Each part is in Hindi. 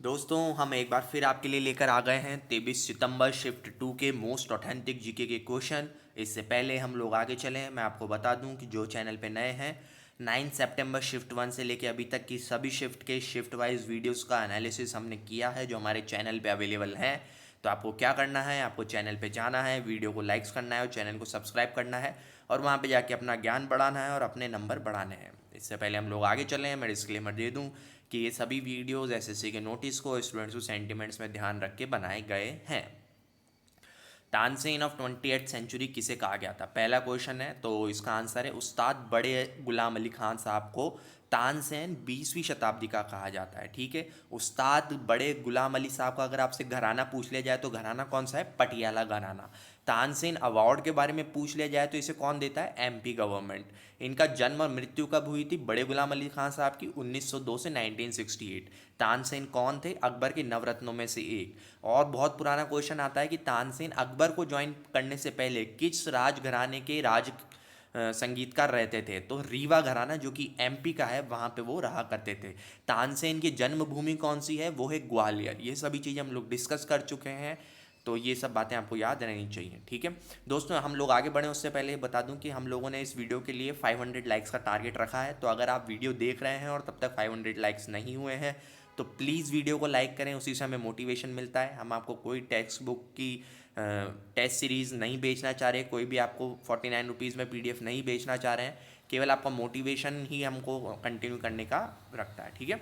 दोस्तों हम एक बार फिर आपके लिए लेकर आ गए हैं 23 सितंबर शिफ्ट 2 के मोस्ट ऑथेंटिक जीके के क्वेश्चन। इससे पहले हम लोग आगे चलें, मैं आपको बता दूं कि जो चैनल पे नए हैं 9 सितंबर शिफ्ट 1 से लेके अभी तक की सभी शिफ्ट के शिफ्ट वाइज वीडियोस का एनालिसिस हमने किया है जो हमारे चैनल पे अवेलेबल हैं। तो आपको क्या करना है, आपको चैनल पे जाना है, वीडियो को लाइक्स करना है और चैनल को सब्सक्राइब करना है और वहाँ पे जाके अपना ज्ञान बढ़ाना है और अपने नंबर बढ़ाने हैं। इससे पहले हम लोग आगे चलें, मैं डिस्क्लेमर दे दूं कि ये सभी वीडियोस एसएससी के नोटिस को स्टूडेंट्स को सेंटिमेंट्स में ध्यान रख के बनाए गए हैं। तानसेन ऑफ 28th सेंचुरी किसे कहा गया था, पहला क्वेश्चन है। तो इसका आंसर है उस्ताद बड़े गुलाम अली खान साहब को तानसेन 20वीं शताब्दी का कहा जाता है। ठीक है, उस्ताद बड़े गुलाम अली साहब का अगर आपसे घराना पूछ लिया जाए तो घराना कौन सा है, पटियाला घराना। तानसेन अवार्ड के बारे में पूछ लिया जाए तो इसे कौन देता है, एमपी गवर्नमेंट। इनका जन्म और मृत्यु कब हुई थी, बड़े गुलाम अली खान साहब की 1902 से 1968। तानसेन कौन थे, अकबर के नवरत्नों में से एक। और बहुत पुराना क्वेश्चन आता है कि तानसेन अकबर को ज्वाइन करने से पहले किस राजघराने के संगीतकार रहते थे। तो रीवा घराना जो कि एमपी का है वहाँ पे वो रहा करते थे। तानसेन की जन्मभूमि कौन सी है, वो है ग्वालियर। ये सभी चीज़ें हम लोग डिस्कस कर चुके हैं, तो ये सब बातें आपको याद रहनी चाहिए। ठीक है दोस्तों, हम लोग आगे बढ़ें उससे पहले बता दूं कि हम लोगों ने इस वीडियो के लिए 500 लाइक्स का टारगेट रखा है। तो अगर आप वीडियो देख रहे हैं और तब तक 500 लाइक्स नहीं हुए हैं तो प्लीज़ वीडियो को लाइक करें, उसी से हमें मोटिवेशन मिलता है। हम आपको कोई टेक्स्ट बुक की टेस्ट सीरीज़ नहीं बेचना चाह रहे, कोई भी आपको 49 रुपीज़ में पीडीएफ नहीं बेचना चाह रहे हैं, केवल आपका मोटिवेशन ही हमको कंटिन्यू करने का रखता है। ठीक है,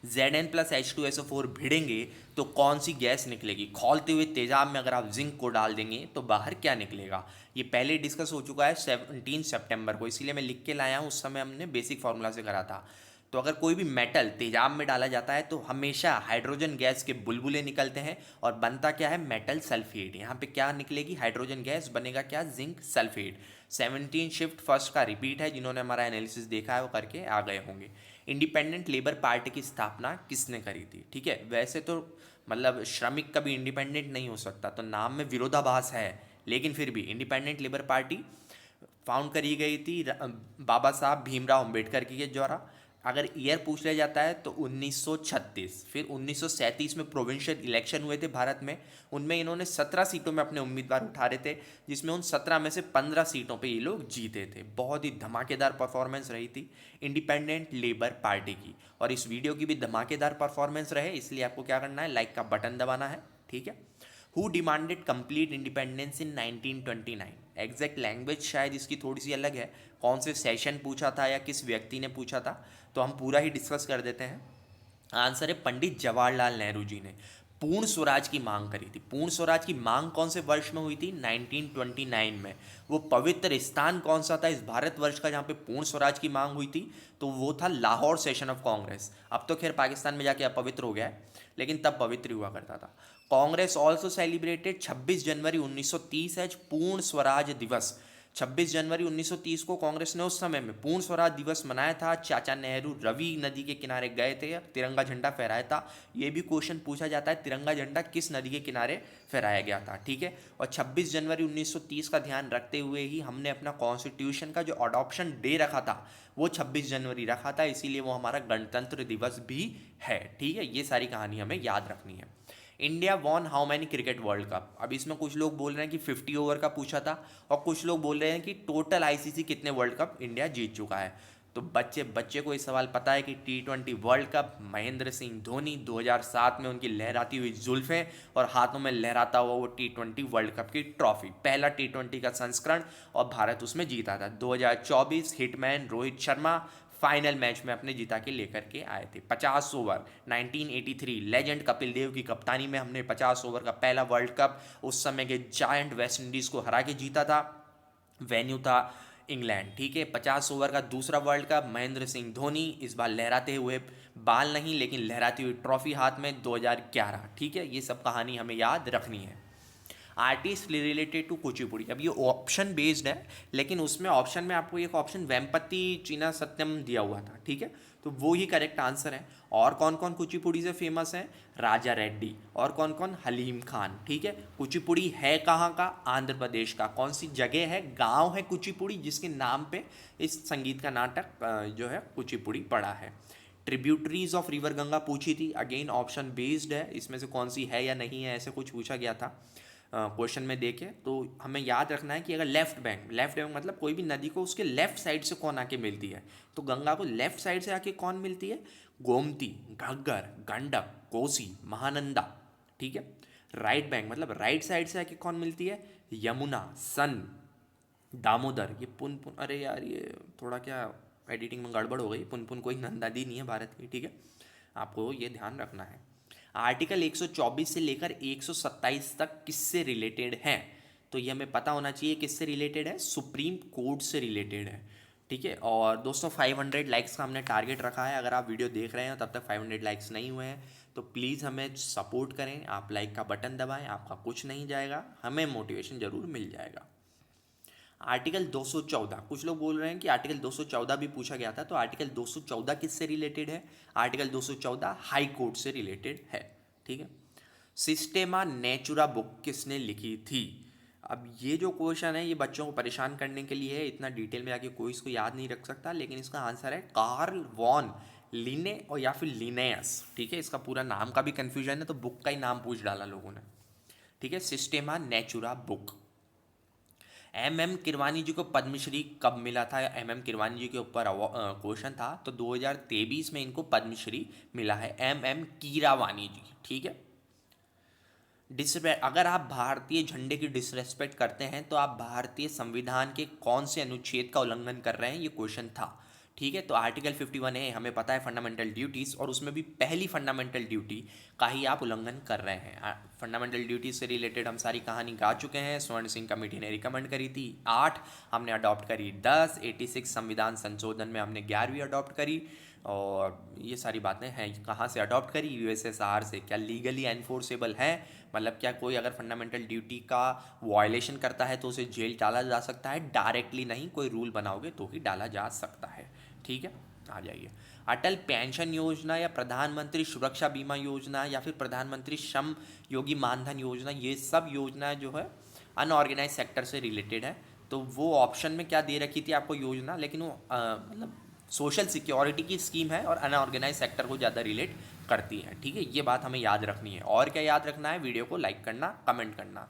Zn+H2SO4 भिड़ेंगे तो कौन सी गैस निकलेगी। खौलते हुए तेजाब में अगर आप जिंक को डाल देंगे तो बाहर क्या निकलेगा। ये पहले डिस्कस हो चुका है 17 सितंबर को, इसीलिए मैं लिख के लाया हूँ, उस समय हमने बेसिक फार्मूला से करा था। तो अगर कोई भी मेटल तेजाब में डाला जाता है तो हमेशा हाइड्रोजन गैस के बुलबुले निकलते हैं और बनता क्या है, मेटल सल्फेट। यहाँ पे क्या निकलेगी, हाइड्रोजन गैस, बनेगा क्या, जिंक सल्फेट। 17 शिफ्ट फर्स्ट का रिपीट है, जिन्होंने हमारा एनालिसिस देखा है वो करके आ गए होंगे। इंडिपेंडेंट लेबर पार्टी की स्थापना किसने करी थी। ठीक है, वैसे तो मतलब श्रमिक कभी इंडिपेंडेंट नहीं हो सकता, तो नाम में विरोधाभास है, लेकिन फिर भी इंडिपेंडेंट लेबर पार्टी फाउंड करी गई थी बाबा साहब भीमराव अंबेडकर के द्वारा। अगर ईयर पूछ लिया जाता है तो 1936। फिर 1937 में प्रोविंशियल इलेक्शन हुए थे भारत में, उनमें इन्होंने 17 सीटों में अपने उम्मीदवार उठा रहे थे, जिसमें उन 17 में से 15 सीटों पे ये लोग जीते थे। बहुत ही धमाकेदार परफॉर्मेंस रही थी इंडिपेंडेंट लेबर पार्टी की, और इस वीडियो की भी धमाकेदार परफॉर्मेंस रहे, इसलिए आपको क्या करना है, लाइक का बटन दबाना है। ठीक है, who demanded complete independence in 1929। Exact language शायद इसकी थोड़ी सी अलग है, कौन से सेशन पूछा था या किस व्यक्ति ने पूछा था, तो हम पूरा ही डिस्कस कर देते हैं। आंसर है पंडित जवाहरलाल नेहरू जी ने पूर्ण स्वराज की मांग करी थी। पूर्ण स्वराज की मांग कौन से वर्ष में हुई थी, 1929 में। वो पवित्र स्थान कौन सा था इस भारतवर्ष का जहाँ पे पूर्ण स्वराज की मांग हुई थी, तो वो था लाहौर सेशन ऑफ कांग्रेस। अब तो खैर पाकिस्तान में जाके अपवित्र हो गया है, लेकिन तब पवित्र हुआ करता था। कांग्रेस ऑल्सो सेलिब्रेटेड 26 जनवरी 1930 एज पूर्ण स्वराज दिवस। 26 जनवरी 1930 को कांग्रेस ने उस समय में पूर्ण स्वराज दिवस मनाया था। चाचा नेहरू रवि नदी के किनारे गए थे, तिरंगा झंडा फहराया था। ये भी क्वेश्चन पूछा जाता है, तिरंगा झंडा किस नदी के किनारे फहराया गया था। ठीक है, और 26 जनवरी 1930 का ध्यान रखते हुए ही हमने अपना कॉन्स्टिट्यूशन का जो अडॉप्शन डे रखा था वो 26 जनवरी रखा था, इसीलिए वो हमारा गणतंत्र दिवस भी है। ठीक है, ये सारी कहानी हमें याद रखनी है। India won how many cricket world cup. अब इसमें कुछ लोग बोल रहे हैं कि 50 ओवर का पूछा था, और कुछ लोग बोल रहे हैं कि टोटल आईसीसी कितने वर्ल्ड कप इंडिया जीत चुका है। तो बच्चे बच्चे को ये सवाल पता है कि T20 world cup Mahendra Singh Dhoni 2007 में उनकी लहराती हुई जुल्फें और हाथों में लहराता हुआ वो T20 वर्ल्ड कप की ट्रॉफी, पहला T20 का संस्करण, और भारत उसमें जीता था। 2024 hitman Rohit Sharma final match में अपने जीता के लेकर के आए थे। 50 ओवर 1983 लेजेंड कपिल देव की कप्तानी में हमने 50 ओवर का पहला वर्ल्ड कप उस समय के जायंट वेस्ट इंडीज़ को हरा के जीता था। वेन्यू था इंग्लैंड। ठीक है, 50 ओवर का दूसरा वर्ल्ड कप महेंद्र सिंह धोनी, इस बार लहराते हुए बाल नहीं लेकिन लहराती हुई ट्रॉफी हाथ में, 2011। ठीक है, ये सब कहानी हमें याद रखनी है। Artist related to Kuchipudi. अब ये ऑप्शन बेस्ड है, लेकिन उसमें ऑप्शन में आपको एक ऑप्शन वेम्पति चीना सत्यम दिया हुआ था। ठीक है, तो वो ही करेक्ट आंसर है। और कौन कौन कुचिपुड़ी से फेमस है, राजा रेड्डी, और कौन कौन, हलीम खान। ठीक है, कुचिपुड़ी है कहाँ का, आंध्र प्रदेश का। कौन सी जगह है, गांव है कुचिपुड़ी, जिसके नाम पे इस संगीत का नाटक जो है कुचिपुड़ी पड़ा है। ट्रिब्यूटरीज ऑफ रिवर गंगा पूछी थी, अगेन ऑप्शन बेस्ड है, इसमें से कौन सी है या नहीं है ऐसे कुछ पूछा गया था क्वेश्चन में देखे। तो हमें याद रखना है कि अगर लेफ्ट बैंक मतलब कोई भी नदी को उसके लेफ्ट साइड से कौन आके मिलती है, तो गंगा को लेफ्ट साइड से आके कौन मिलती है, गोमती, घग्गर, गंडक, कोसी, महानंदा, ठीक है। राइट बैंक मतलब राइट साइड से आके कौन मिलती है, यमुना, सन, दामोदर, ये पुन, अरे यार ये थोड़ा क्या एडिटिंग में गड़बड़ हो गई, पुन कोई नदी नहीं है भारत की, ठीक है, आपको ये ध्यान रखना है। आर्टिकल 124 से लेकर 127 तक किससे रिलेटेड है, तो ये हमें पता होना चाहिए किससे रिलेटेड है, सुप्रीम कोर्ट से रिलेटेड है, ठीक है। और दोस्तों 500 लाइक्स का हमने टारगेट रखा है, अगर आप वीडियो देख रहे हैं तब तक 500 लाइक्स नहीं हुए हैं तो प्लीज़ हमें सपोर्ट करें, आप लाइक का बटन दबाएं, आपका कुछ नहीं जाएगा, हमें मोटिवेशन ज़रूर मिल जाएगा। आर्टिकल 214, कुछ लोग बोल रहे हैं कि आर्टिकल 214 भी पूछा गया था, तो आर्टिकल 214 किससे रिलेटेड है, आर्टिकल 214 हाई कोर्ट से रिलेटेड है, ठीक है। सिस्टेमा नेचुरा बुक किसने लिखी थी, अब ये जो क्वेश्चन है ये बच्चों को परेशान करने के लिए है, इतना डिटेल में जाके कोई इसको याद नहीं रख सकता, लेकिन इसका आंसर है कार्ल वॉन लिने और या फिर लिनेयस, ठीक है। इसका पूरा नाम का भी कन्फ्यूजन है तो बुक का ही नाम पूछ डाला लोगों ने, ठीक है, सिस्टेमा नेचुरा बुक। एम किरवानी जी को पद्मश्री कब मिला था, एम किरवानी जी के ऊपर क्वेश्चन था, तो 2023 में इनको पद्मश्री मिला है, एम कीरावानी जी, ठीक है। अगर आप भारतीय झंडे की डिसरेस्पेक्ट करते हैं तो आप भारतीय संविधान के कौन से अनुच्छेद का उल्लंघन कर रहे हैं, ये क्वेश्चन था, ठीक है। तो आर्टिकल 51A हमें पता है फंडामेंटल ड्यूटीज़, और उसमें भी पहली फंडामेंटल ड्यूटी का ही आप उल्लंघन कर रहे हैं। फंडामेंटल ड्यूटी से रिलेटेड हम सारी कहानी गा चुके हैं, स्वर्ण सिंह कमेटी ने रिकमेंड करी थी 8, हमने अडॉप्ट करी 10, 86 संविधान संशोधन में हमने 11वीं अडॉप्ट करी, और ये सारी बातें हैं कहाँ से अडॉप्ट करी, यूएसएसआर से। क्या लीगली एनफोर्सेबल है, मतलब क्या कोई अगर फंडामेंटल ड्यूटी का वायलेशन करता है तो उसे जेल डाला जा सकता है, डायरेक्टली नहीं, कोई रूल बनाओगे तो ही डाला जा सकता है, ठीक है। आ जाइए, अटल पेंशन योजना या प्रधानमंत्री सुरक्षा बीमा योजना या फिर प्रधानमंत्री श्रम योगी मानधन योजना, ये सब योजनाएं जो है अनऑर्गेनाइज सेक्टर से रिलेटेड है। तो वो ऑप्शन में क्या दे रखी थी आपको योजना, लेकिन वो मतलब सोशल सिक्योरिटी की स्कीम है और अनऑर्गेनाइज सेक्टर को ज़्यादा रिलेट करती है, ठीक है। ये बात हमें याद रखनी है, और क्या याद रखना है, वीडियो को लाइक करना, कमेंट करना।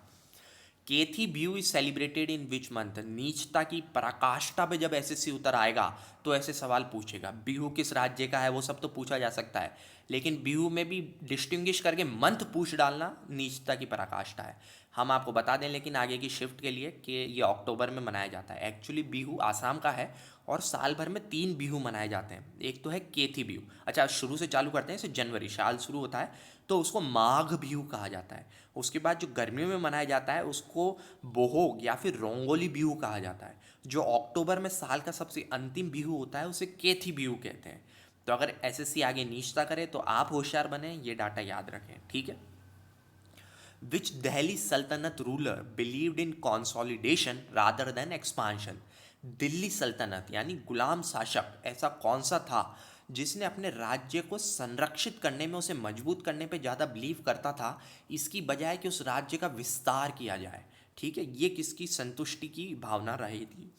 Kati Bihu is celebrated in which month, नीचता की पराकाष्ठा पे जब एसएससी उतर आएगा तो ऐसे सवाल पूछेगा, बिहू किस राज्य का है वो सब तो पूछा जा सकता है, लेकिन बिहू में भी डिस्टिंग्विश करके मंथ पूछ डालना नीचता की पराकाष्ठा है। हम आपको बता दें लेकिन आगे की शिफ्ट के लिए कि ये अक्टूबर में मनाया जाता है, एक्चुअली बिहू आसाम का है और साल भर में 3 बिहू मनाए जाते हैं, एक तो है केथी बिहू, अच्छा शुरू से चालू करते हैं, इसे जनवरी साल शुरू होता है तो उसको माघ बिहू कहा जाता है। उसके बाद जो गर्मियों में मनाया जाता है उसको बोहोग या फिर रोंगोली बिहू कहा जाता है। जो अक्टूबर में साल का सबसे अंतिम बिहू होता है उसे केथी बिहू कहते हैं। तो अगर एसएससी आगे नीचता करे तो आप होशियार बने, ये डाटा याद रखें, ठीक है। विच दिल्ली सल्तनत ruler believed in consolidation rather than expansion, Delhi सल्तनत यानी गुलाम शासक ऐसा कौन सा था जिसने अपने राज्य को संरक्षित करने में, उसे मजबूत करने पे ज़्यादा बिलीव करता था, इसकी बजाय कि उस राज्य का विस्तार किया जाए, ठीक है। ये किसकी संतुष्टि की भावना रही थी,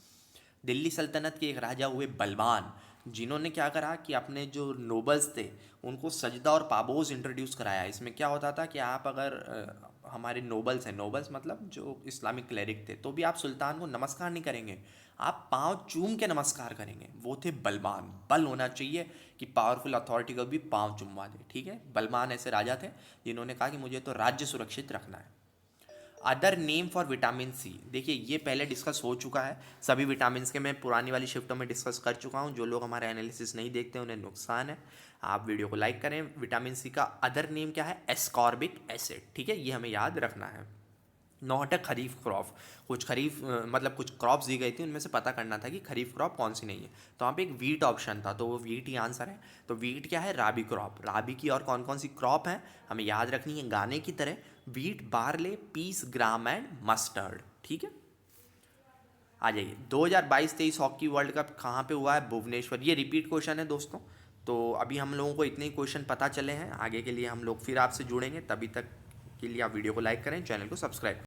दिल्ली सल्तनत के एक राजा हुए बलवान, जिन्होंने क्या करा कि अपने जो नोबल्स थे उनको सजदा और पाबोज इंट्रोड्यूस कराया। इसमें क्या होता था कि आप अगर हमारे नोबल्स हैं, नोबल्स मतलब जो इस्लामिक क्लेरिक थे, तो भी आप सुल्तान को नमस्कार नहीं करेंगे, आप पाँव चूम के नमस्कार करेंगे। वो थे बलवान, बल होना चाहिए कि पावरफुल अथॉरिटी को भी पाँव चुमवा दे, ठीक है। बलवान ऐसे राजा थे जिन्होंने कहा कि मुझे तो राज्य सुरक्षित रखना है। Other name for vitamin C, देखिए ये पहले डिस्कस हो चुका है, सभी विटामिन के मैं पुरानी वाली शिफ्टों में डिस्कस कर चुका हूँ। जो लोग हमारे एनालिसिस नहीं देखते उन्हें नुकसान है, आप वीडियो को लाइक करें। विटामिन सी का अदर नेम क्या है, एस्कॉर्बिक एसिड, ठीक है, ये हमें याद रखना है। नॉट अ खरीफ क्रॉप, कुछ खरीफ मतलब कुछ क्रॉप्स दी गई थी, उनमें से पता करना था कि खरीफ क्रॉप कौन सी नहीं है, तो वहाँ पे एक वीट ऑप्शन था, तो वो वीट ही आंसर है। तो वीट क्या है, राबी क्रॉप, राबी की और कौन कौन सी क्रॉप है हमें याद रखनी है गाने की तरह, wheat, barley, peas, gram and mustard, ठीक है। आ जाइए, 2022-23 हॉकी वर्ल्ड कप कहाँ पे हुआ है, भुवनेश्वर। ये रिपीट क्वेश्चन है दोस्तों, तो अभी हम लोगों को इतने ही क्वेश्चन पता चले हैं, आगे के लिए हम लोग फिर आपसे जुड़ेंगे, तभी तक के लिए आप वीडियो को लाइक करें, चैनल को सब्सक्राइब